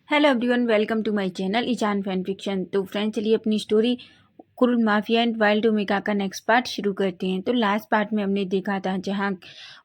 Hello everyone, welcome to my channel Ishaan fan fiction. तो friends, चलिए अपनी story cruel mafia and wild omega का next part शुरू करते हैं। तो लास्ट पार्ट में हमने देखा था जहां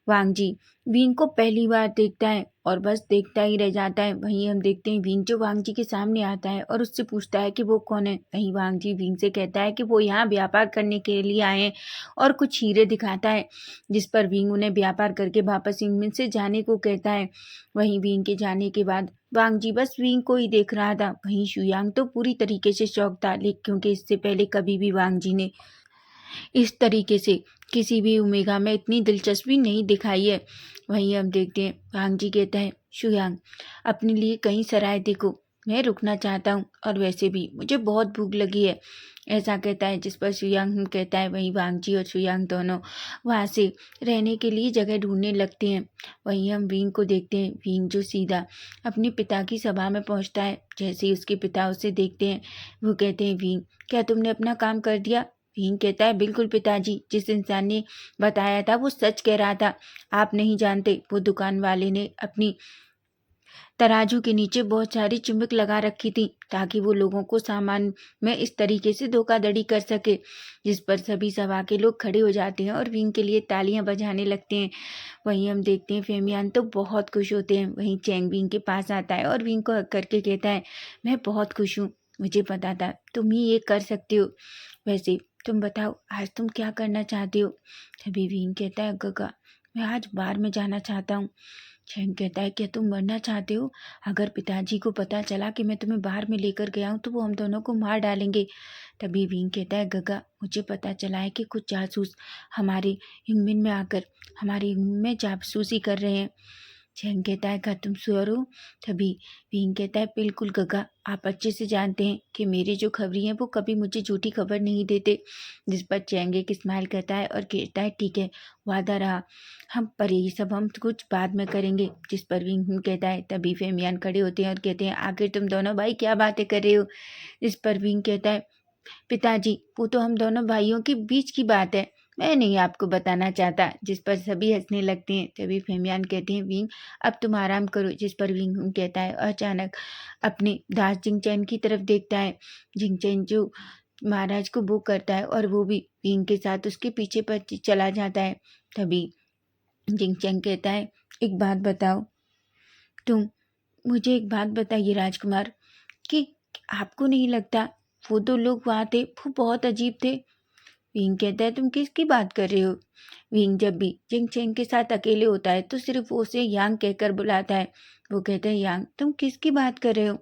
वांग जी विंग को पहली बार देखता है और बस देखता ही रह जाता है। वहीं हम देखते हैं विंग जो वांग जी के सामने आता है और उससे पूछता है कि वो कौन है। वहीं वांग जी विंग से कहता है कि वो यहाँ व्यापार करने के लिए आए हैं और कुछ हीरे दिखाता है, जिस पर विंग उन्हें व्यापार करके वापस इंग्लैंड से जाने को कहता है। वहीं विंग के जाने के बाद वांग जी बस विंग को ही देख रहा था। वहीं शुयांग तो पूरी तरीके से शॉक था, लेकिन क्योंकि इससे पहले कभी भी वांग जी ने इस तरीके से किसी भी ओमेगा में इतनी दिलचस्पी नहीं दिखाई है। वहीं हम देखते हैं वांग जी कहता है, शुयांग अपने लिए कहीं सराय देखो, मैं रुकना चाहता हूँ और वैसे भी मुझे बहुत भूख लगी है। ऐसा कहता है, जिस पर शुयांग कहता है। वहीं वांग जी और शुयांग दोनों वहाँ से रहने के लिए जगह ढूंढने लगते हैं। वहीं हम विंग को देखते हैं। विंग जो सीधा अपने पिता की सभा में पहुँचता है। जैसे ही उसके पिता उसे देखते हैं, वो कहते हैं, विंग क्या तुमने अपना काम कर दिया? भीम कहता है, बिल्कुल पिताजी, जिस इंसान ने बताया था वो सच कह रहा था। आप नहीं जानते, वो दुकान वाले ने अपनी तराजू के नीचे बहुत सारी चुम्बक लगा रखी थी ताकि वो लोगों को सामान में इस तरीके से धोखाधड़ी कर सके। जिस पर सभी सभा के लोग खड़े हो जाते हैं और विंग के लिए तालियां बजाने लगते हैं। वहीं हम देखते हैं फेमियान तो बहुत खुश होते हैं। वहीं चैंग विंग के पास आता है और विंग को हक करके कहता है, मैं बहुत खुश हूँ, मुझे पता था तुम ही ये कर सकते हो। वैसे तुम बताओ, आज तुम क्या करना चाहते हो? तभी विंग कहता है, गगा मैं आज बार में जाना चाहता हूँ। चैंग कहता है, क्या तुम मरना चाहते हो? अगर पिताजी को पता चला कि मैं तुम्हें बाहर में लेकर गया हूँ तो वो हम दोनों को मार डालेंगे। तभी विंग कहता है, गगा मुझे पता चला है कि कुछ जासूस हमारे ह्यूमन में आकर हमारे ह्यूमन में जासूसी कर रहे हैं। चैंग कहता है, क्या तुम श्योर हो? तभी विंग कहता है, बिल्कुल गगा, आप अच्छे से जानते हैं कि मेरे जो खबरी हैं वो कभी मुझे झूठी खबर नहीं देते। जिस पर चैंग एक स्माइल करता है और कहता है, ठीक है, वादा रहा, पर ये सब हम कुछ बाद में करेंगे। जिस पर विंग कहता है। तभी फेमियान खड़े होते हैं और कहते हैं, आखिर तुम दोनों भाई क्या बातें कर रहे हो? इस पर विंग कहता है, पिताजी वो तो हम दोनों भाइयों के बीच की बात है, मैं नहीं आपको बताना चाहता। जिस पर सभी हंसने लगते हैं। तभी फेमियान कहते हैं, विंग अब तुम आराम करो। जिस पर विंग कहता है और अचानक अपने दास जिंगचैन की तरफ देखता है। जिंगचैन जो महाराज को बुक करता है और वो भी विंग के साथ उसके पीछे पर चला जाता है। तभी जिंगचैन कहता है, एक बात बताओ, तुम मुझे एक बात बताइए राजकुमार, कि आपको नहीं लगता वो दो लोग वहाँ थे वो बहुत अजीब थे? विंग कहता है, तुम किसकी बात कर रहे हो? विंग जब भी जिंग चैंग के साथ अकेले होता है तो सिर्फ वो उसे यांग कहकर बुलाता है। वो कहता है, यांग तुम किसकी बात कर रहे हो?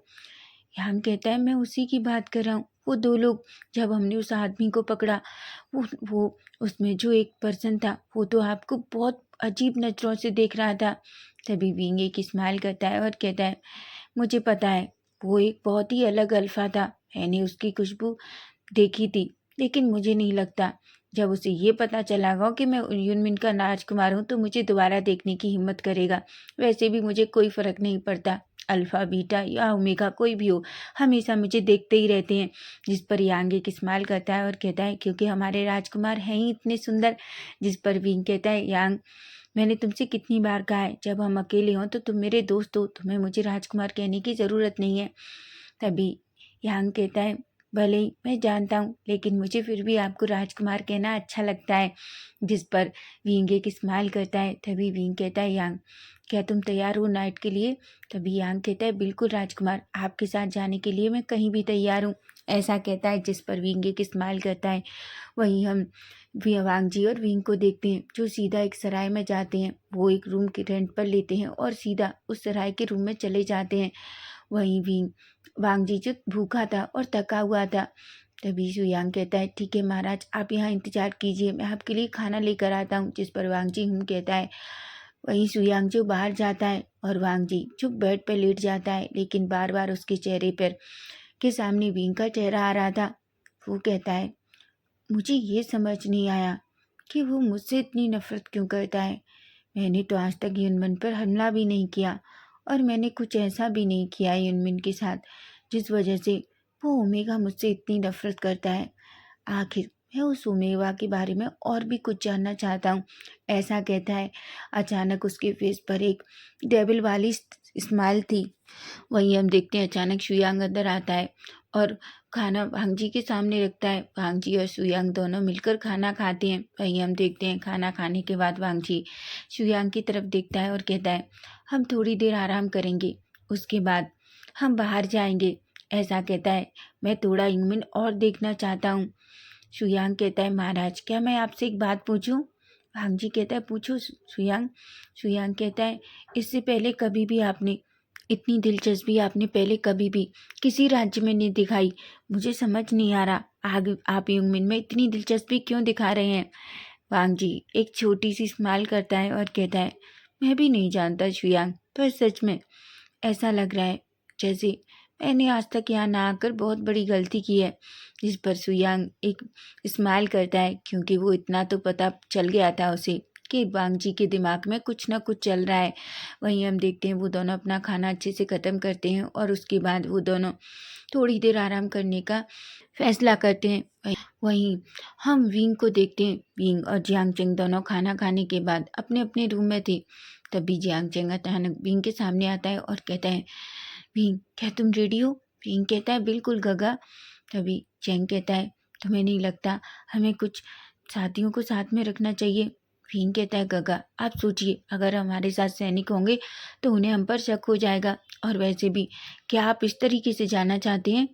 यांग कहता है, मैं उसी की बात कर रहा हूँ। वो दो लोग, जब हमने उस आदमी को पकड़ा, वो उसमें जो एक पर्सन था वो तो आपको बहुत अजीब नज़रों से देख रहा था। तभी विंग एक स्माइल करता है और कहता है, मुझे पता है, वो एक बहुत ही अलग अल्फा था। मैंने उसकी खुशबू देखी थी, लेकिन मुझे नहीं लगता जब उसे ये पता चलागा कि मैं यूनमिन का राजकुमार हूँ तो मुझे दोबारा देखने की हिम्मत करेगा। वैसे भी मुझे कोई फ़र्क नहीं पड़ता, अल्फ़ा बीटा या ओमेगा कोई भी हो, हमेशा मुझे देखते ही रहते हैं। जिस पर यांग एक स्माइल करता है और कहता है, क्योंकि हमारे राजकुमार हैं ही इतने सुंदर। जिस पर विंग कहता है, यांग मैंने तुमसे कितनी बार कहा है, जब हम अकेले हों तो तुम मेरे दोस्त हो, तुम्हें मुझे राजकुमार कहने की ज़रूरत नहीं है। तभी यांग कहता है, भले ही मैं जानता हूँ, लेकिन मुझे फिर भी आपको राजकुमार कहना अच्छा लगता है। जिस पर विंग एक स्माइल करता है। तभी विंग कहता है, यांग क्या तुम तैयार हो नाइट के लिए? तभी यांग कहता है, बिल्कुल राजकुमार, आपके साथ जाने के लिए मैं कहीं भी तैयार हूँ। ऐसा कहता है। जिस पर विंग एक स्माइल करता है। वहीं हम वांग जी और विंग को देखते हैं जो सीधा एक सराय में जाते हैं। वो एक रूम के रेंट पर लेते हैं और सीधा उस सराय के रूम में चले जाते हैं। वहीं विंग वांग जी जो भूखा था और थका हुआ था। तभी सुयांग कहता है, ठीक है महाराज, आप यहाँ इंतजार कीजिए, मैं आपके लिए खाना लेकर आता हूँ। जिस पर वांग जी कहता है। वहीं सुयांग जो बाहर जाता है और वांग जी जो बेड पर लेट जाता है, लेकिन बार बार उसके चेहरे पर के सामने विंग का चेहरा आ रहा था। वो कहता है, मुझे ये समझ नहीं आया कि वो मुझसे इतनी नफरत क्यों करता है। मैंने तो आज तक युनमिन पर हमला भी नहीं किया और मैंने कुछ ऐसा भी नहीं किया युनमिन के साथ जिस वजह से वो ओमेगा मुझसे इतनी नफरत करता है। आखिर मैं उस ओमेगा के बारे में और भी कुछ जानना चाहता हूँ। ऐसा कहता है। अचानक उसके फेस पर एक डेविल वाली स्माइल थी। वहीं हम देखते हैं अचानक शुयांग अंदर आता है और खाना भांग जी के सामने रखता है। भांग जी और शुयांग दोनों मिलकर खाना खाते हैं। वहीं हम देखते हैं खाना खाने के बाद भांग जी शुयांग की तरफ देखता है और कहता है, हम थोड़ी देर आराम करेंगे, उसके बाद हम बाहर जाएंगे। ऐसा कहता है। मैं थोड़ा यूमिन और देखना चाहता हूँ। शुयांग कहता है, महाराज क्या मैं आपसे एक बात पूछूं? भांग जी कहता है, पूछो शुयांग। शुयांग कहता है, इससे पहले कभी भी आपने इतनी दिलचस्पी आपने पहले कभी भी किसी राज्य में नहीं दिखाई। मुझे समझ नहीं आ रहा आगे आप यूमिन में इतनी दिलचस्पी क्यों दिखा रहे हैं। भांग जी एक छोटी सी स्माइल करता है और कहता है, मैं भी नहीं जानता शुयांग, पर सच में ऐसा लग रहा है जैसे मैंने आज तक यहाँ ना आकर बहुत बड़ी गलती की है। जिस पर सुयांग एक स्माइल करता है, क्योंकि वो इतना तो पता चल गया था उसे कि बांग जी के दिमाग में कुछ ना कुछ चल रहा है। वहीं हम देखते हैं वो दोनों अपना खाना अच्छे से ख़त्म करते हैं और उसके बाद वो दोनों थोड़ी देर आराम करने का फैसला करते हैं। वहीं हम विंग को देखते हैं। विंग और जियांग चेंग दोनों खाना खाने के बाद अपने अपने रूम में थे। तभी जियांग चेंग अचानक विंग के सामने आता है और कहता है, विंग क्या तुम रेडी हो? विंग कहता है, बिल्कुल गगा। तभी चेंग कहता है, तुम्हें नहीं लगता हमें कुछ साथियों को साथ में रखना चाहिए? विंग कहता है, गगा आप सोचिए, अगर हमारे साथ सैनिक होंगे तो उन्हें हम पर शक हो जाएगा, और वैसे भी क्या आप इस तरीके से जाना चाहते हैं?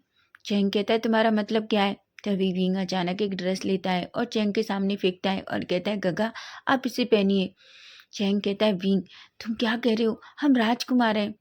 चेंग कहता है, तुम्हारा मतलब क्या है? तभी विंग अचानक एक ड्रेस लेता है और चेंग के सामने फेंकता है और कहता है, गगा आप इसे पहनिए। चेंग कहता है, विंग तुम क्या कह रहे हो, हम राजकुमार हैं।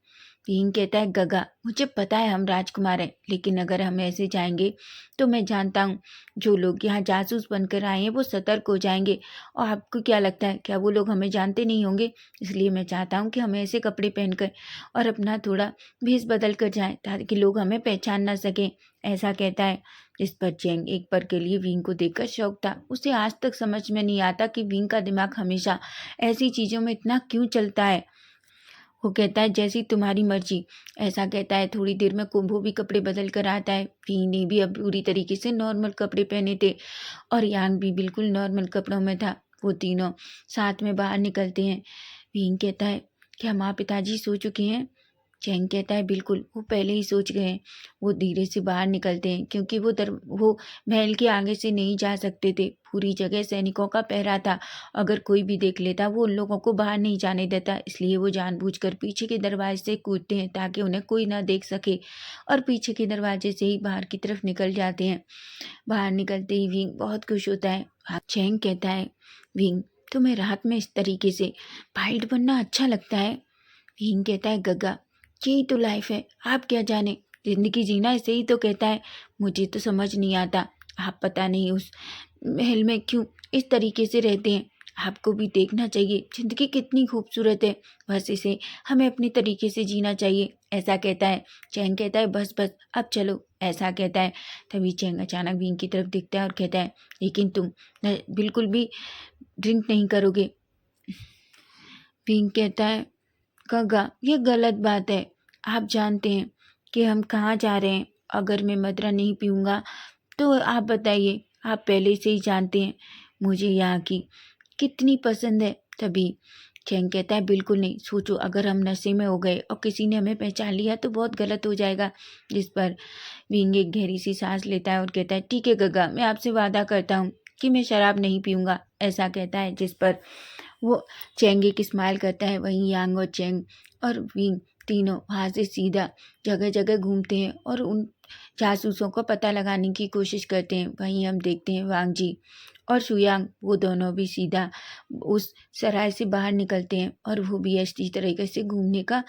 विंग कहता है, गगा मुझे पता है हम राजकुमार हैं, लेकिन अगर हम ऐसे जाएंगे तो मैं जानता हूँ जो लोग यहाँ जासूस बनकर आए हैं वो सतर्क हो जाएंगे। और आपको क्या लगता है, क्या वो लोग हमें जानते नहीं होंगे? इसलिए मैं चाहता हूँ कि हम ऐसे कपड़े पहनकर और अपना थोड़ा भेष बदल कर जाएं ताकि लोग हमें पहचान ना सकें। ऐसा कहता है। इस पर चेंग एक पल के लिए विंग को देखकर शौक था। उसे आज तक समझ में नहीं आता कि विंग का दिमाग हमेशा ऐसी चीज़ों में इतना क्यों चलता है। वो कहता है, जैसी तुम्हारी मर्जी। ऐसा कहता है। थोड़ी देर में कुंभू भी कपड़े बदल कर आता है। वी ने भी अब पूरी तरीके से नॉर्मल कपड़े पहने थे और यांग भी बिल्कुल नॉर्मल कपड़ों में था। वो तीनों साथ में बाहर निकलते हैं। वीन कहता है, क्या माँ पिताजी सो चुके हैं? चैंग कहता है, बिल्कुल वो पहले ही सोच गए हैं। वो धीरे से बाहर निकलते हैं क्योंकि वो महल के आगे से नहीं जा सकते थे। पूरी जगह सैनिकों का पहरा था। अगर कोई भी देख लेता वो उन लोगों को बाहर नहीं जाने देता, इसलिए वो जानबूझकर पीछे के दरवाजे से कूदते हैं ताकि उन्हें कोई ना देख सके, और पीछे के दरवाजे से ही बाहर की तरफ निकल जाते हैं। बाहर निकलते ही विंग बहुत खुश होता है। चैंग कहता है, विंग तुम्हें रात में इस तरीके से पाइल्ड बनना अच्छा लगता है? विंग कहता है, गग्गा यही तो लाइफ है, आप क्या जाने, जिंदगी जीना ऐसे ही तो कहता है। मुझे तो समझ नहीं आता, आप पता नहीं उस महल में क्यों इस तरीके से रहते हैं। आपको भी देखना चाहिए जिंदगी कितनी खूबसूरत है, बस इसे हमें अपने तरीके से जीना चाहिए। ऐसा कहता है। चैंग कहता है, बस बस अब चलो। ऐसा कहता है। तभी चैंग अचानक विंग की तरफ देखता है और कहता है, लेकिन तुम बिल्कुल भी ड्रिंक नहीं करोगे। विंग कहता है, गगा ये गलत बात है, आप जानते हैं कि हम कहाँ जा रहे हैं। अगर मैं मदरा नहीं पीऊँगा तो आप बताइए, आप पहले से ही जानते हैं मुझे यहाँ की कितनी पसंद है। तभी चैंग कहता है, बिल्कुल नहीं, सोचो अगर हम नशे में हो गए और किसी ने हमें पहचान लिया तो बहुत गलत हो जाएगा। जिस पर विंग एक गहरी सी सांस लेता है और कहता है, ठीक है गगा, मैं आपसे वादा करता हूँ कि मैं शराब नहीं पीऊँगा। ऐसा कहता है। जिस पर वो चैंग एक स्माइल करता है। वहीं यांग और चैंग और विंग तीनों वहाँ से सीधा जगह जगह घूमते हैं और उन जासूसों को पता लगाने की कोशिश करते हैं। वहीं हम देखते हैं वांग जी और शुयांग, वो दोनों भी सीधा उस सराय से बाहर निकलते हैं और वो भी इसी तरीके से घूमने का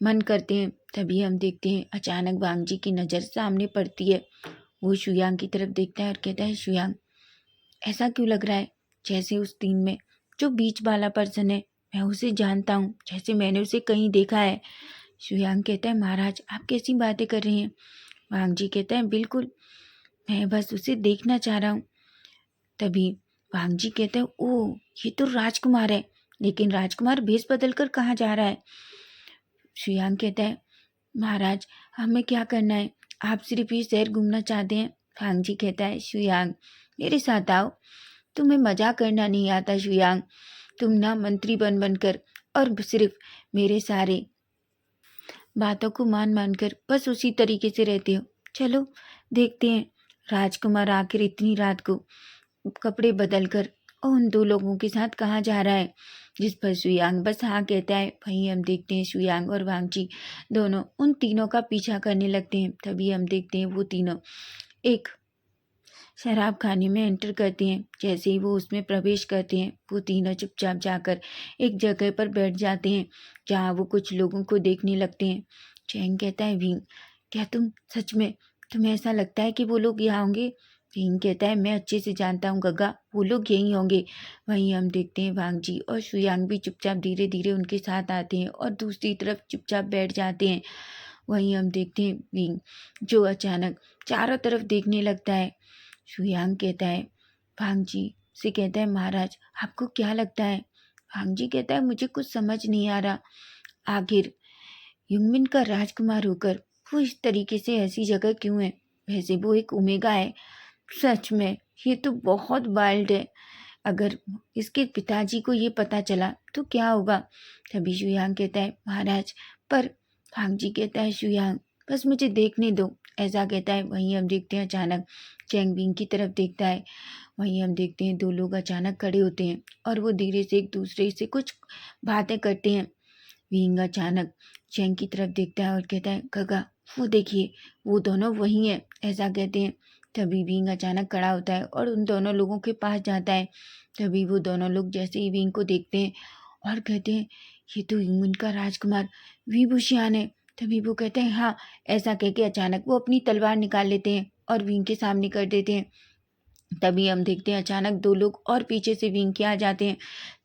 मन करते हैं। तभी हम देखते हैं अचानक वांग जी की नज़र सामने पड़ती है। वो शुयांग की तरफ देखता है और कहता है, शुयांग ऐसा क्यों लग रहा है जैसे उस टीम में जो बीच वाला पर्सन है मैं उसे जानता हूँ, जैसे मैंने उसे कहीं देखा है। शुयांग कहता है, महाराज आप कैसी बातें कर रही हैं? वांग जी कहता है, बिल्कुल मैं बस उसे देखना चाह रहा हूँ। तभी वांग जी कहते हैं, ओह ये तो राजकुमार है, लेकिन राजकुमार भेष बदल कर कहाँ जा रहा है? शुयांग कहता है, महाराज हमें क्या करना है, आप सिर्फ ये शहर घूमना चाहते हैं? वांग जी कहता है, शुयांग मेरे साथ आओ, तुम्हें मजाक करना नहीं आता शुयांग। तुम ना मंत्री बन बनकर और सिर्फ मेरे सारे बातों को मान मान कर बस उसी तरीके से रहते हो। चलो देखते हैं राजकुमार आखिर इतनी रात को कपड़े बदल कर और उन दो लोगों के साथ कहाँ जा रहा है। जिस पर शुयांग बस हाँ कहता है। वहीं हम देखते हैं शुयांग और वांगची दोनों उन तीनों का पीछा करने लगते हैं। तभी हम देखते हैं वो तीनों एक शराब खाने में एंटर करते हैं। जैसे ही वो उसमें प्रवेश करते हैं वो तीनों चुपचाप जाकर एक जगह पर बैठ जाते हैं जहाँ वो कुछ लोगों को देखने लगते हैं। चैंग कहता है विंग, क्या तुम सच में, तुम्हें ऐसा लगता है कि वो लोग यहाँ होंगे? विंग कहता है मैं अच्छे से जानता हूँ गग्गा, वो लोग यहीं होंगे। वहीं हम देखते हैं वांगजी और शुयांग भी चुपचाप धीरे धीरे उनके साथ आते हैं और दूसरी तरफ चुपचाप बैठ जाते हैं। वहीं हम देखते हैं विंग जो अचानक चारों तरफ देखने लगता है। शुयांग कहता है भांगजी से कहता है महाराज आपको क्या लगता है? भांगजी कहता है मुझे कुछ समझ नहीं आ रहा, आखिर युंगमिन का राजकुमार होकर वो इस तरीके से ऐसी जगह क्यों है? वैसे वो एक ओमेगा है। सच में ये तो बहुत वाइल्ड है। अगर इसके पिताजी को ये पता चला तो क्या होगा? तभी शुयांग कहता है महाराज, पर भांगजी कहता है शुयांग बस मुझे देखने दो, ऐसा कहता है। वहीं हम देखते हैं अचानक चैंग बिंग की तरफ देखता है। वहीं हम देखते हैं दो लोग अचानक खड़े होते हैं और वो धीरे से एक दूसरे से कुछ बातें करते हैं। विंग अचानक चैंग की तरफ देखता है और कहता है गगा वो देखिए वो दोनों वही हैं, ऐसा कहते हैं। तभी विंग अचानक खड़ा होता है और उन दोनों लोगों के पास जाता है। तभी वो दोनों लोग जैसे ही विंग को देखते हैं और कहते हैं ये तो युंगमिन का राजकुमार विभूषियान है। तभी वो कहते हैं हाँ, ऐसा कह के अचानक वो अपनी तलवार निकाल लेते हैं और विंग के सामने कर देते हैं। तभी हम देखते हैं अचानक दो लोग और पीछे से विंग के आ जाते हैं।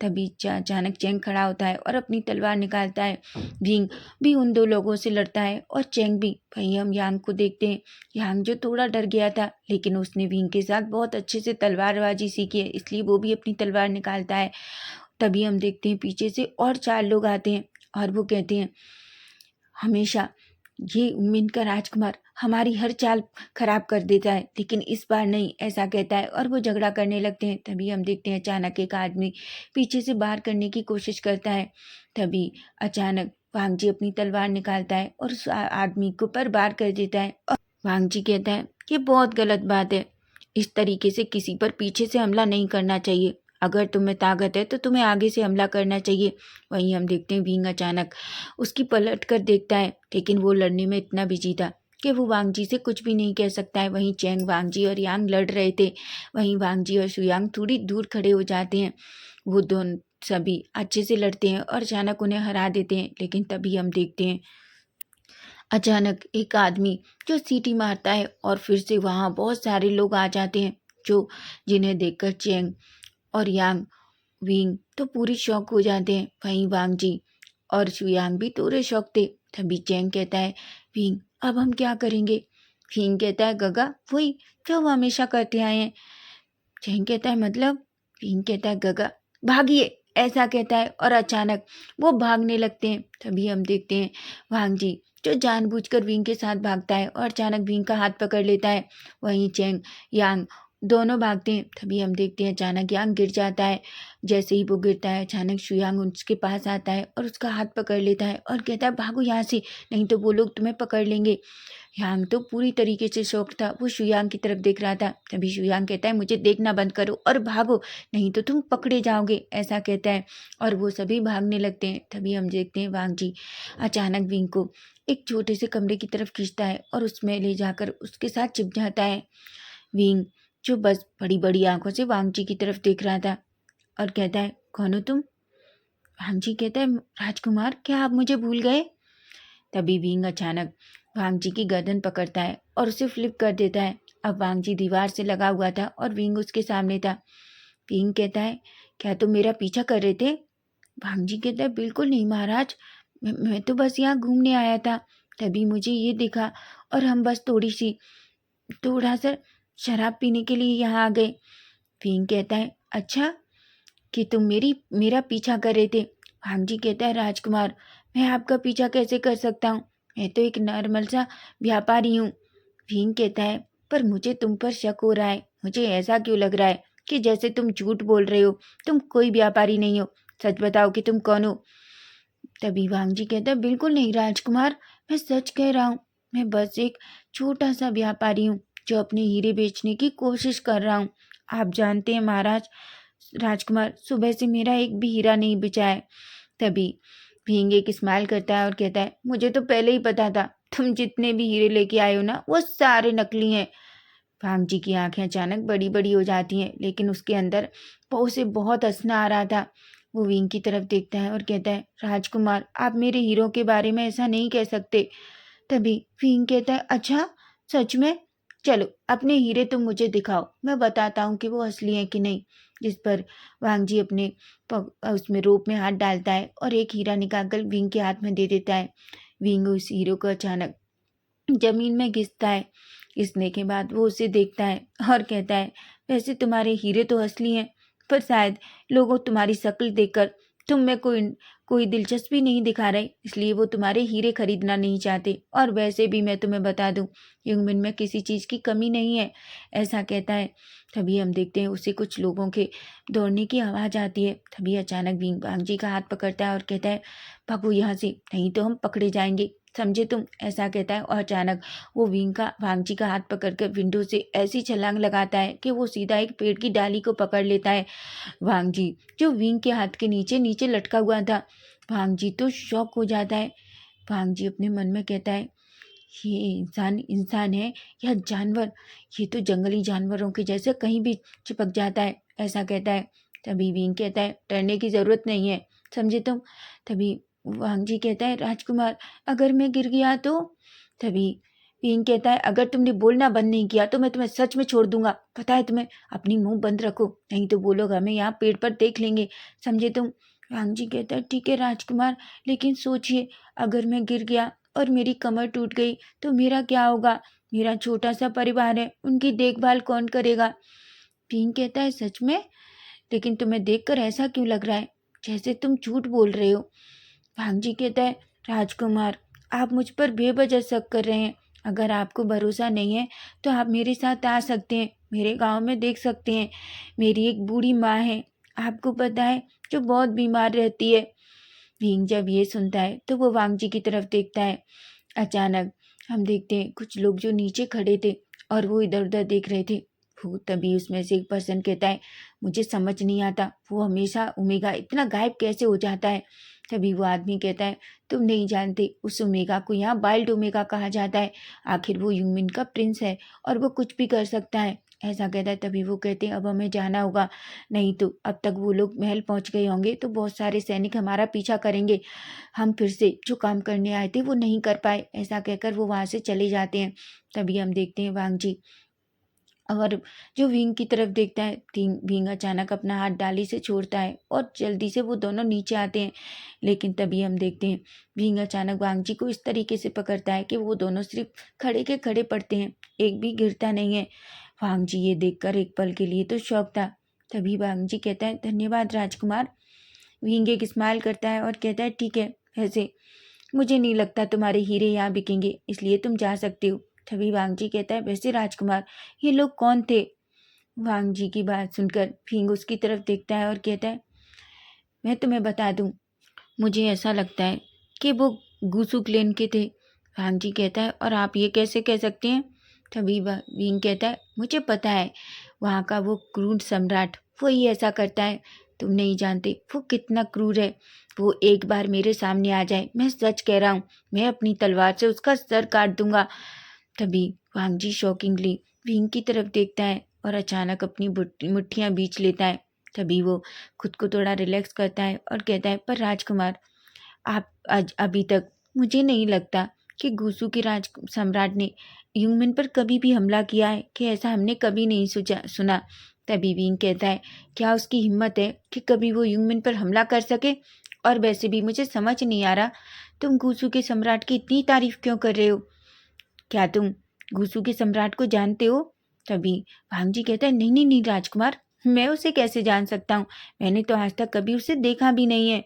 तभी अचानक चैंग खड़ा होता है और अपनी तलवार निकालता है। विंग भी उन दो लोगों से लड़ता है और चैंग भी। वहीं हम यांग को देखते हैं। यांग जो थोड़ा डर गया था लेकिन उसने विंग के साथ बहुत अच्छे से तलवारबाजी सीखी है, इसलिए वो भी अपनी तलवार निकालता है। तभी हम देखते हैं पीछे से और चार लोग आते हैं और वो कहते हैं हमेशा ये उम्मीद का राजकुमार हमारी हर चाल खराब कर देता है, लेकिन इस बार नहीं, ऐसा कहता है और वो झगड़ा करने लगते हैं। तभी हम देखते हैं अचानक एक आदमी पीछे से बाहर करने की कोशिश करता है। तभी अचानक वांगजी अपनी तलवार निकालता है और उस आदमी को पर बार कर देता है और वांगजी कहता है ये बहुत गलत बात है, इस तरीके से किसी पर पीछे से हमला नहीं करना चाहिए। अगर तुम्हें ताकत है तो तुम्हें आगे से हमला करना चाहिए। वहीं हम देखते हैं विंग अचानक उसकी पलट कर देखता है, लेकिन वो लड़ने में इतना बिजी था कि वो वांगजी से कुछ भी नहीं कह सकता है। वहीं चैंग वांगजी और यांग लड़ रहे थे। वहीं वांगजी और शुयांग थोड़ी दूर खड़े हो जाते हैं। वो दोनों सभी अच्छे से लड़ते हैं और अचानक उन्हें हरा देते हैं। लेकिन तभी हम देखते हैं अचानक एक आदमी जो सीटी मारता है और फिर से वहाँ बहुत सारे लोग आ जाते हैं जो जिन्हें देखकर चैंग और यांग विंग तो पूरी शौक हो जाते हैं। वहीं वांगजी और शुयांग भी थोड़े शौक थे। तभी चैंग कहता है विंग अब हम क्या करेंगे? विंग कहता है गगा वही जो हम हमेशा करते आए हैं। चैंग कहता है मतलब? विंग कहता है गगा भागिए, ऐसा कहता है और अचानक वो भागने लगते हैं। तभी हम देखते हैं वांगजी जो जानबूझकर विंग के साथ भागता है और अचानक विंग का हाथ पकड़ लेता है। वहीं चैंग यांग दोनों भागते हैं। तभी हम देखते हैं अचानक यांग गिर जाता है। जैसे ही वो गिरता है अचानक शुयांग उसके पास आता है और उसका हाथ पकड़ लेता है और कहता है भागो यहाँ से, नहीं तो वो लोग तुम्हें पकड़ लेंगे। यांग तो पूरी तरीके से शौक था, वो शुयांग की तरफ देख रहा था। तभी शुयांग कहता है मुझे देखना बंद करो और भागो, नहीं तो तुम पकड़े जाओगे, ऐसा कहता है और वो सभी भागने लगते हैं। तभी हम देखते हैं वांगजी अचानक विंग को एक छोटे से कमरे की तरफ खींचता है और उसमें ले जाकर उसके साथ चिप जाता है। विंग जो बस बड़ी बड़ी आंखों से वांगजी की तरफ देख रहा था और कहता है कौन हो तुम? वांगजी कहता है राजकुमार क्या आप मुझे भूल गए? तभी विंग अचानक वांगजी की गर्दन पकड़ता है और उसे फ्लिप कर देता है। अब वांगजी दीवार से लगा हुआ था और विंग उसके सामने था। विंग कहता है क्या तुम मेरा पीछा कर रहे थे? वांगजी कहता है बिल्कुल नहीं महाराज, मैं तो बस यहाँ घूमने आया था, तभी मुझे ये दिखा और हम बस थोड़ा सा शराब पीने के लिए यहाँ आ गए। विंग कहता है अच्छा कि तुम मेरा पीछा कर रहे थे? वांगजी कहता है राजकुमार मैं आपका पीछा कैसे कर सकता हूँ, मैं तो एक नॉर्मल सा व्यापारी हूँ। विंग कहता है पर मुझे तुम पर शक हो रहा है, मुझे ऐसा क्यों लग रहा है कि जैसे तुम झूठ बोल रहे हो, तुम कोई व्यापारी नहीं हो, सच बताओ कि तुम कौन हो? तभी वांगजी कहता है बिल्कुल नहीं राजकुमार, मैं सच कह रहा हूँ, मैं बस एक छोटा सा व्यापारी हूँ जो अपने हीरे बेचने की कोशिश कर रहा हूँ। आप जानते हैं महाराज, राजकुमार सुबह से मेरा एक भी हीरा नहीं बिचा है। तभी भींग एक स्माइल करता है और कहता है, मुझे तो पहले ही पता था तुम जितने भी हीरे लेके आए हो ना वो सारे नकली हैं। भांग जी की आंखें अचानक बड़ी बड़ी हो जाती हैं, लेकिन उसके अंदर उसे बहुत हंसना आ रहा था। वो विंग की तरफ देखता है और कहता है, राजकुमार आप मेरे हीरो के बारे में ऐसा नहीं कह सकते। तभी विंग कहता है, अच्छा सच में? चलो अपने हीरे तुम मुझे दिखाओ, मैं बताता हूँ कि वो असली हैं कि नहीं। जिस पर वांग जी अपने उसमें रोप में हाथ डालता है और एक हीरा निकालकर विंग के हाथ में दे देता है। विंग उस हीरो को अचानक जमीन में घिसता है। घिसने के बाद वो उसे देखता है और कहता है, वैसे तुम्हारे हीरे तो असली हैं, पर शायद लोगों तुम्हारी शक्ल देखकर तुम में कोई दिलचस्पी नहीं दिखा रहे, इसलिए वो तुम्हारे हीरे खरीदना नहीं चाहते। और वैसे भी मैं तुम्हें बता दूं, युंगमिन में किसी चीज़ की कमी नहीं है, ऐसा कहता है। तभी हम देखते हैं उसे कुछ लोगों के दौड़ने की आवाज़ आती है। तभी अचानक विंग वांग जी का हाथ पकड़ता है और कहता है, भागो यहाँ से, नहीं तो हम पकड़े जाएंगे, समझे तुम, ऐसा कहता है। और अचानक वो वांग जी का हाथ पकड़कर विंडो से ऐसी छलांग लगाता है कि वो सीधा एक पेड़ की डाली को पकड़ लेता है। वांग जी जो विंग के हाथ के नीचे नीचे लटका हुआ था, वांग जी तो शॉक हो जाता है। वांग जी अपने मन में कहता है, ये इंसान इंसान है या जानवर, ये तो जंगली जानवरों के जैसे कहीं भी चिपक जाता है, ऐसा कहता है। तभी विंग कहता है, डरने की जरूरत नहीं है, समझे तुम। तभी वांग जी कहता है, राजकुमार अगर मैं गिर गया तो। तभी विंग कहता है, अगर तुमने बोलना बंद नहीं किया तो मैं तुम्हें सच में छोड़ दूंगा, पता है तुम्हें, अपनी मुंह बंद रखो, नहीं तो वो लोग हमें यहाँ पेड़ पर देख लेंगे, समझे तुम। वांग जी कहता है, ठीक है राजकुमार, लेकिन सोचिए, अगर मैं गिर गया और मेरी कमर टूट गई तो मेरा क्या होगा, मेरा छोटा सा परिवार है, उनकी देखभाल कौन करेगा। विंग कहता है, सच में? लेकिन तुम्हें देखकर ऐसा क्यों लग रहा है जैसे तुम झूठ बोल रहे हो। भांग जी कहता है, राजकुमार आप मुझ पर बेवजह शक कर रहे हैं, अगर आपको भरोसा नहीं है तो आप मेरे साथ आ सकते हैं, मेरे गांव में देख सकते हैं। मेरी एक बूढ़ी माँ है, आपको पता है, जो बहुत बीमार रहती है। भींग जब ये सुनता है तो वो वांग जी की तरफ देखता है। अचानक हम देखते हैं कुछ लोग जो नीचे खड़े थे और वो इधर उधर देख रहे थे। वो तभी उसमें से एक पर्सन कहता है, मुझे समझ नहीं आता वो हमेशा ओमेगा इतना गायब कैसे हो जाता है। तभी वो आदमी कहता है, तुम नहीं जानते, उस ओमेगा को यहाँ वाइल्ड ओमेगा कहा जाता है, आखिर वो यूमिन का प्रिंस है और वो कुछ भी कर सकता है, ऐसा कहता है। तभी वो कहते हैं, अब हमें जाना होगा, नहीं तो अब तक वो लोग महल पहुंच गए होंगे तो बहुत सारे सैनिक हमारा पीछा करेंगे, हम फिर से जो काम करने आए थे वो नहीं कर पाए, ऐसा कहकर वो वहां से चले जाते हैं। तभी हम देखते हैं वांग जी और जो विंग की तरफ देखता है, विंग अचानक अपना हाथ डाली से छोड़ता है और जल्दी से वो दोनों नीचे आते हैं। लेकिन तभी हम देखते हैं विंग अचानक वांग जी को इस तरीके से पकड़ता है कि वो दोनों सिर्फ खड़े के खड़े पड़ते हैं, एक भी गिरता नहीं है। वांग जी ये देखकर एक पल के लिए तो शौक था। तभी वांग जी कहता है, धन्यवाद राजकुमार। विंग एक स्माइल करता है और कहता है, ठीक है, वैसे मुझे नहीं लगता तुम्हारे हीरे यहाँ बिकेंगे, इसलिए तुम जा सकते हो। तभी वांग जी कहता है, वैसे राजकुमार ये लोग कौन थे। वांग जी की बात सुनकर भींग उसकी तरफ देखता है और कहता है, मैं तुम्हें बता दूं, मुझे ऐसा लगता है कि वो गुसु क्लेन के थे। वांग जी कहता है, और आप ये कैसे कह सकते हैं। तभी भींग कहता है, मुझे पता है, वहाँ का वो क्रूर सम्राट वही ऐसा करता है, तुम नहीं जानते वो कितना क्रूर है। वो एक बार मेरे सामने आ जाए, मैं सच कह रहा हूँ, मैं अपनी तलवार से उसका सर काट दूंगा। तभी वांग जी शॉकिंगली विंग की तरफ देखता है और अचानक अपनी मुट्ठियां बीच लेता है। तभी वो खुद को थोड़ा रिलैक्स करता है और कहता है, पर राजकुमार आप आज अभी तक मुझे नहीं लगता कि गुसु के राज सम्राट ने यूमिन पर कभी भी हमला किया है, कि ऐसा हमने कभी नहीं सुना। तभी विंग कहता है, क्या उसकी हिम्मत है कि कभी वो यूमिन पर हमला कर सके। और वैसे भी मुझे समझ नहीं आ रहा, तुम गुसु के सम्राट की इतनी तारीफ क्यों कर रहे हो, क्या तुम गुसु के सम्राट को जानते हो। तभी भांग जी कहता है, नहीं नहीं नहीं राजकुमार, मैं उसे कैसे जान सकता हूँ, मैंने तो आज तक कभी उसे देखा भी नहीं है।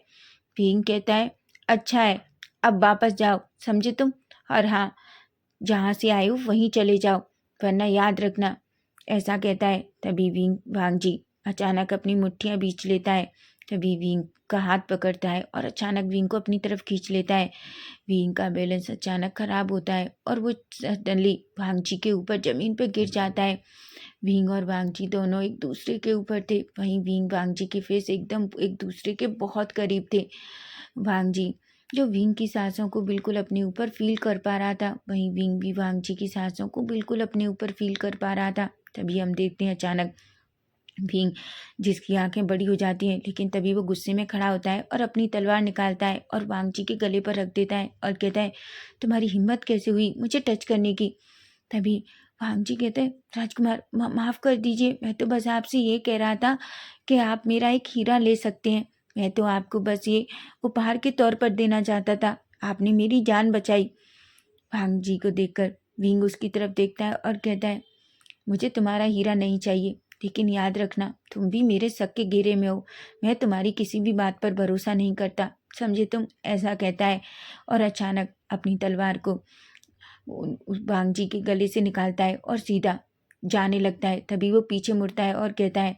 भींग कहता है, अच्छा है, अब वापस जाओ, समझे तुम, और हाँ, जहाँ से आए हो वहीं चले जाओ, वरना याद रखना, ऐसा कहता है। तभी भांग जी अचानक अपनी मुट्ठियां बींच लेता है। तभी का हाथ पकड़ता है और अचानक विंग को अपनी तरफ खींच लेता है। विंग का बैलेंस अचानक खराब होता है और वो सडनली वांगजी के ऊपर ज़मीन पर गिर जाता है। विंग और वांगजी दोनों एक दूसरे के ऊपर थे। वहीं विंग वांगजी के फेस एकदम एक दूसरे के बहुत करीब थे। वांगजी जो विंग की सांसों को बिल्कुल अपने ऊपर फील कर पा रहा था, वहीं विंग भी वांगजी की सांसों को बिल्कुल अपने ऊपर फील कर पा रहा था। तभी हम देखते हैं अचानक विंग, जिसकी आंखें बड़ी हो जाती हैं, लेकिन तभी वो गुस्से में खड़ा होता है और अपनी तलवार निकालता है और वांगजी के गले पर रख देता है और कहता है, तुम्हारी हिम्मत कैसे हुई मुझे टच करने की। तभी वांगजी कहते हैं, राजकुमार माफ़ कर दीजिए, मैं तो बस आपसे ये कह रहा था कि आप मेरा एक हीरा ले सकते हैं। मैं तो आपको बस ये उपहार के तौर पर देना चाहता था, आपने मेरी जान बचाई। वांगजी को देखकर विंग उसकी तरफ देखता है और कहता है, मुझे तुम्हारा हीरा नहीं चाहिए, लेकिन याद रखना तुम भी मेरे शक के घेरे में हो। मैं तुम्हारी किसी भी बात पर भरोसा नहीं करता, समझे तुम, ऐसा कहता है और अचानक अपनी तलवार को उस वांगजी के गले से निकालता है और सीधा जाने लगता है। तभी वो पीछे मुड़ता है और कहता है,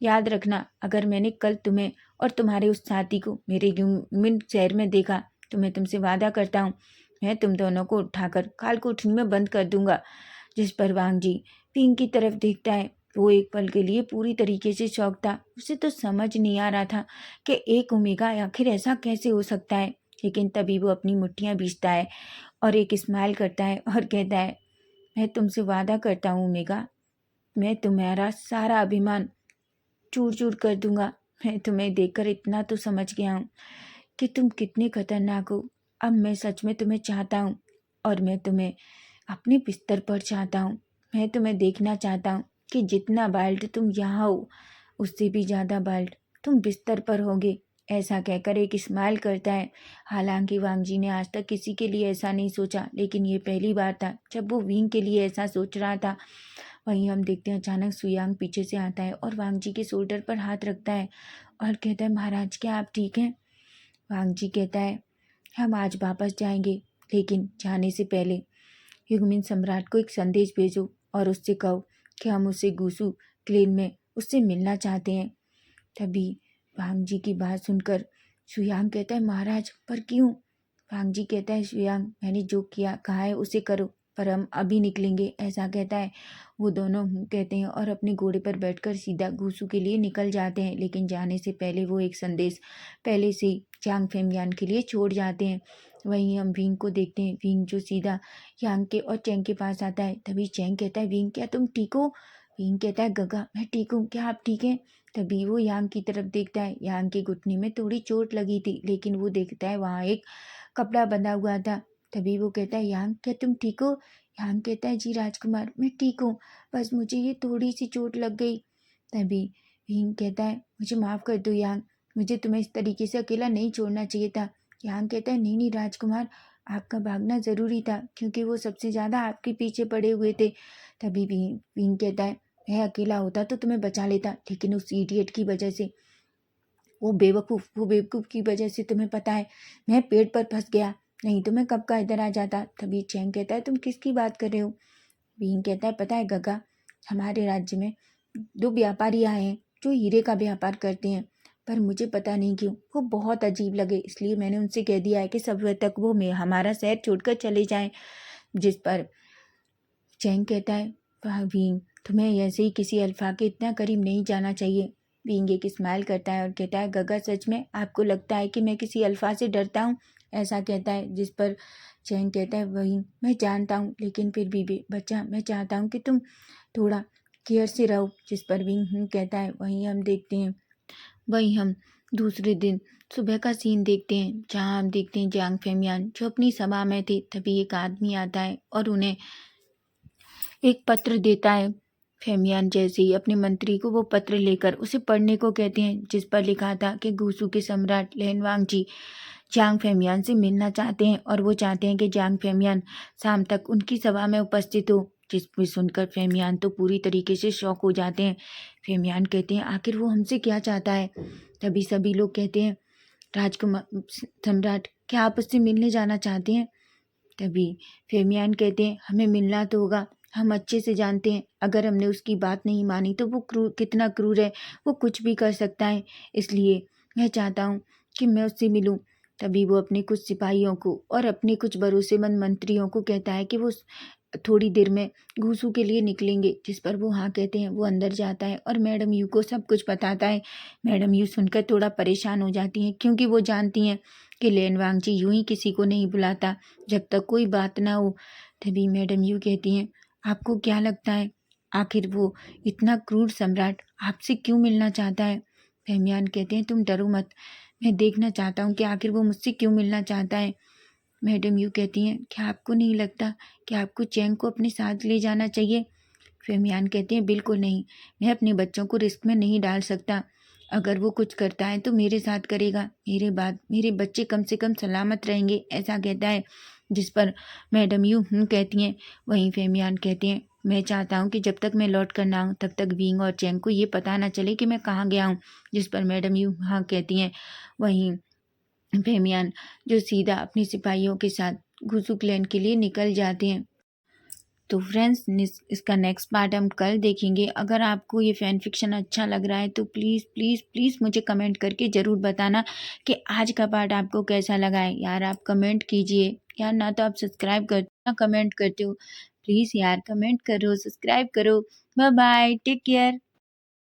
याद रखना अगर मैंने कल तुम्हें और तुम्हारे उस साथी को मेरे ह्यूमन शहर में देखा तो मैं तुमसे वादा करता हूँ मैं तुम दोनों को उठाकर काल कोठरी में बंद कर दूंगा। जिस पर वांगजी विंग की तरफ देखता है। वो एक पल के लिए पूरी तरीके से शॉक था। उसे तो समझ नहीं आ रहा था कि एक ओमेगा आखिर ऐसा कैसे हो सकता है, लेकिन तभी वो अपनी मुट्ठियां बीचता है और एक स्माइल करता है और कहता है, मैं तुमसे वादा करता हूँ ओमेगा, मैं तुम्हारा सारा अभिमान चूर चूर कर दूंगा। मैं तुम्हें देखकर इतना तो समझ गया हूँ कि तुम कितने खतरनाक हो। अब मैं सच में तुम्हें चाहता हूँ और मैं तुम्हें अपने बिस्तर पर चाहता हूँ। मैं तुम्हें देखना चाहता हूँ कि जितना वाइल्ड तुम यहाँ हो उससे भी ज़्यादा वाइल्ड तुम बिस्तर पर होगे। ऐसा कहकर एक स्माइल करता है। हालांकि वांगजी ने आज तक किसी के लिए ऐसा नहीं सोचा, लेकिन ये पहली बार था जब वो विंग के लिए ऐसा सोच रहा था। वहीं हम देखते हैं अचानक सुयांग पीछे से आता है और वांगजी के शोल्डर पर हाथ रखता है और कहता है, महाराज क्या आप ठीक हैं? वांगजी कहता है, हम आज वापस जाएंगे, लेकिन जाने से पहले ह्यूमन सम्राट को एक संदेश भेजो और उससे कहो कि हम उसे गुसू क्लेन में उससे मिलना चाहते हैं। तभी वांगजी की बात सुनकर सुयांग कहता है, महाराज पर क्यों? वांगजी कहता है, सुयांग मैंने जो किया कहा है उसे करो, पर हम अभी निकलेंगे, ऐसा कहता है। वो दोनों कहते हैं और अपने घोड़े पर बैठकर सीधा गुसू के लिए निकल जाते हैं, लेकिन जाने से पहले वो एक संदेश पहले से ही चांग फेंगयान के लिए छोड़ जाते हैं। वहीं हम विंग को देखते हैं। विंग जो सीधा यांग के और चैंग के पास आता है। तभी चैंग कहता है, विंग क्या तुम ठीक हो? विंग कहता है, गगा मैं ठीक हूँ, क्या आप ठीक हैं? तभी वो यांग की तरफ देखता है। यांग की घुटने में थोड़ी चोट लगी थी, लेकिन वो देखता है वहाँ एक कपड़ा बंधा हुआ था। तभी वो कहता है, यांग क्या तुम ठीक हो? यांग कहता है, जी राजकुमार मैं ठीक हूँ, बस मुझे ये थोड़ी सी चोट लग गई। तभी विंग कहता है, मुझे माफ़ कर दो यांग, मुझे तुम्हें इस तरीके से अकेला नहीं छोड़ना चाहिए था। यांग कहता है, नहीं नहीं राजकुमार, आपका भागना ज़रूरी था क्योंकि वो सबसे ज़्यादा आपके पीछे पड़े हुए थे। तभी विंग कहता है, मैं अकेला होता तो तुम्हें बचा लेता, लेकिन उस इडियट की वजह से, वो बेवकूफ़ की वजह से तुम्हें पता है मैं पेड़ पर फंस गया, नहीं तो मैं कब का इधर आ जाता। तभी चैंग कहता है, तुम किसकी बात कर रहे हो? विंग कहता है, पता है गगा, हमारे राज्य में 2 व्यापारी आए हैं जो हीरे का व्यापार करते हैं, पर मुझे पता नहीं क्यों वो बहुत अजीब लगे, इसलिए मैंने उनसे कह दिया है कि सब तक वो हमारा शहर छोड़कर चले जाएं। जिस पर चैंग कहता है, वाह विंग, तुम्हें ऐसे ही किसी अल्फा के इतना करीब नहीं जाना चाहिए। विंग एक स्माइल करता है और कहता है, गगा सच में आपको लगता है कि मैं किसी अल्फा से डरता हूँ? ऐसा कहता है। जिस पर चैंग कहता है, वही मैं जानता हूँ, लेकिन फिर भी बच्चा मैं चाहता हूँ कि तुम थोड़ा केयर से रहो। जिस पर विंग कहता है। वहीं हम दूसरे दिन सुबह का सीन देखते हैं, जहाँ हम देखते हैं जियांग फेमियान जो अपनी सभा में थे। तभी एक आदमी आता है और उन्हें एक पत्र देता है। फेमियान जैसे ही अपने मंत्री को वो पत्र लेकर उसे पढ़ने को कहते हैं, जिस पर लिखा था कि गुसू के सम्राट लेनवांग जी जियांग फेमियान से मिलना चाहते हैं और वो चाहते हैं कि जियांग फेमियान शाम तक उनकी सभा में उपस्थित हो। जिसमें सुनकर फेमियान तो पूरी तरीके से शॉक हो जाते हैं। फेमियान कहते हैं, आखिर वो हमसे क्या चाहता है? तभी सभी लोग कहते हैं, राजकुमार सम्राट क्या आप उससे मिलने जाना चाहते हैं? तभी फेमियान कहते हैं, हमें मिलना तो होगा, हम अच्छे से जानते हैं अगर हमने उसकी बात नहीं मानी तो वो कितना क्रूर है, वो कुछ भी कर सकता है, इसलिए मैं चाहता हूँ कि मैं उससे मिलूँ। तभी वो अपने कुछ सिपाहियों को और अपने कुछ भरोसेमंद मंत्रियों को कहता है कि वो थोड़ी देर में घूसू के लिए निकलेंगे, जिस पर वो हाँ कहते हैं। वो अंदर जाता है और मैडम यू को सब कुछ बताता है। मैडम यू सुनकर थोड़ा परेशान हो जाती हैं, क्योंकि वो जानती हैं कि लिन वांगजी यूं ही किसी को नहीं बुलाता जब तक कोई बात ना हो। तभी मैडम यू कहती हैं, आपको क्या लगता है आखिर वो इतना क्रूर सम्राट आपसे क्यों मिलना चाहता है? फेमियान कहते हैं, तुम डरो मत, मैं देखना चाहता हूँ कि आखिर वो मुझसे क्यों मिलना चाहता है। मैडम यू कहती हैं, क्या आपको नहीं लगता कि आपको चैंग को अपने साथ ले जाना चाहिए? फेमियान कहते हैं, बिल्कुल नहीं, मैं अपने बच्चों को रिस्क में नहीं डाल सकता। अगर वो कुछ करता है तो मेरे साथ करेगा, मेरे बाद मेरे बच्चे कम से कम सलामत रहेंगे, ऐसा कहता है। जिस पर मैडम यू कहती हैं। वहीं फेमियान कहते हैं, मैं चाहता हूँ कि जब तक मैं लौट कर ना आऊँ तब तक विंग और चैंग को ये पता ना चले कि मैं कहाँ गया हूँ। जिस पर मैडम यू हाँ कहती हैं। वहीं फेमियान जो सीधा अपने सिपाहियों के साथ घुसुक क्लैन के लिए निकल जाते हैं। तो फ्रेंड्स इसका नेक्स्ट पार्ट हम कल देखेंगे। अगर आपको ये फैन फिक्शन अच्छा लग रहा है तो प्लीज़ प्लीज़ प्लीज़ मुझे कमेंट करके ज़रूर बताना कि आज का पार्ट आपको कैसा लगा है। यार आप कमेंट कीजिए यार, ना तो आप सब्सक्राइब करते हो ना कमेंट करते हो। प्लीज़ यार कमेंट करो, सब्सक्राइब करो। Bye bye, take care.